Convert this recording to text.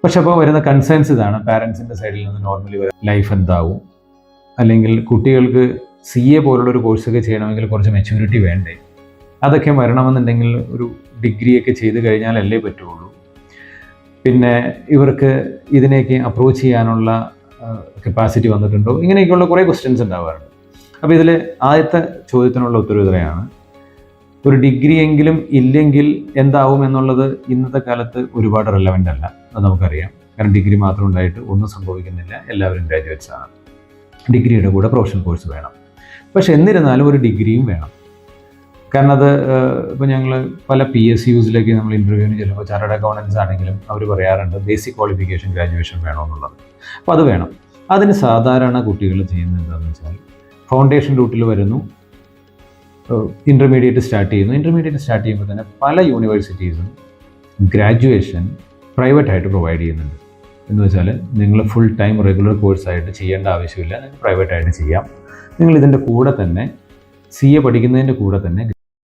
പക്ഷെ അപ്പോൾ വരുന്ന കൺസേൺസ് ഇതാണ്, പാരൻസിൻ്റെ സൈഡിൽ നിന്ന് നോർമലി ലൈഫ് എന്താവും, അല്ലെങ്കിൽ കുട്ടികൾക്ക് CA പോലുള്ളൊരു കോഴ്സൊക്കെ ചെയ്യണമെങ്കിൽ കുറച്ച് മെച്യൂരിറ്റി വേണ്ടേ, അതൊക്കെ വരണമെന്നുണ്ടെങ്കിൽ ഒരു ഡിഗ്രിയൊക്കെ ചെയ്ത് കഴിഞ്ഞാലല്ലേ പറ്റുള്ളൂ. പിന്നെ ഇവർക്ക് ഇതിനെയൊക്കെ അപ്രോച്ച് ചെയ്യാനുള്ള കപ്പാസിറ്റി വന്നിട്ടുണ്ടോ, ഇങ്ങനെയൊക്കെയുള്ള കുറേ ക്വസ്റ്റ്യൻസ് ഉണ്ടാവാറുണ്ട്. അപ്പോൾ ഇതിൽ ആദ്യത്തെ ചോദ്യത്തിനുള്ള ഉത്തരവ് ഇത്രയാണ്: ഒരു ഡിഗ്രി എങ്കിലും ഇല്ലെങ്കിൽ എന്താവും എന്നുള്ളത് ഇന്നത്തെ കാലത്ത് ഒരുപാട് റെലവൻ്റ് അല്ല, അത് നമുക്കറിയാം. കാരണം ഡിഗ്രി മാത്രം ഉണ്ടായിട്ട് ഒന്നും സംഭവിക്കുന്നില്ല, എല്ലാവരും ഗ്രാജുവേറ്റ്സ് ആണ്. ഡിഗ്രിയുടെ കൂടെ പ്രൊഫഷണൽ കോഴ്സ് വേണം. പക്ഷെ എന്നിരുന്നാലും ഒരു ഡിഗ്രിയും വേണം. കാരണം അത് ഇപ്പോൾ ഞങ്ങൾ പല PSUസിലേക്ക് നമ്മൾ ഇൻ്റർവ്യൂവിന് ചെല്ലുമ്പോൾ ചാർട്ടേഡ് അക്കൗണ്ടൻസ് ആണെങ്കിലും അവർ പറയാറുണ്ട് ബേസിക് ക്വാളിഫിക്കേഷൻ ഗ്രാജുവേഷൻ വേണമെന്നുള്ളത്. അപ്പോൾ അത് വേണം. അതിന് സാധാരണ കുട്ടികൾ ചെയ്യുന്നത് എന്താണെന്ന് വെച്ചാൽ ഫൗണ്ടേഷൻ റൂട്ടിൽ വരുന്നു, ഇൻ്റർമീഡിയറ്റ് സ്റ്റാർട്ട് ചെയ്യുന്നു. ഇൻ്റർമീഡിയറ്റ് സ്റ്റാർട്ട് ചെയ്യുമ്പോൾ തന്നെ പല യൂണിവേഴ്സിറ്റീസും ഗ്രാജുവേഷൻ പ്രൈവറ്റായിട്ട് പ്രൊവൈഡ് ചെയ്യുന്നുണ്ട്. എന്ന് വെച്ചാൽ നിങ്ങൾ ഫുൾ ടൈം റെഗുലർ കോഴ്സായിട്ട് ചെയ്യേണ്ട ആവശ്യമില്ല, നിങ്ങൾക്ക് പ്രൈവറ്റായിട്ട് ചെയ്യാം. നിങ്ങൾ ഇതിൻ്റെ കൂടെ തന്നെ CA പഠിക്കുന്നതിൻ്റെ കൂടെ തന്നെ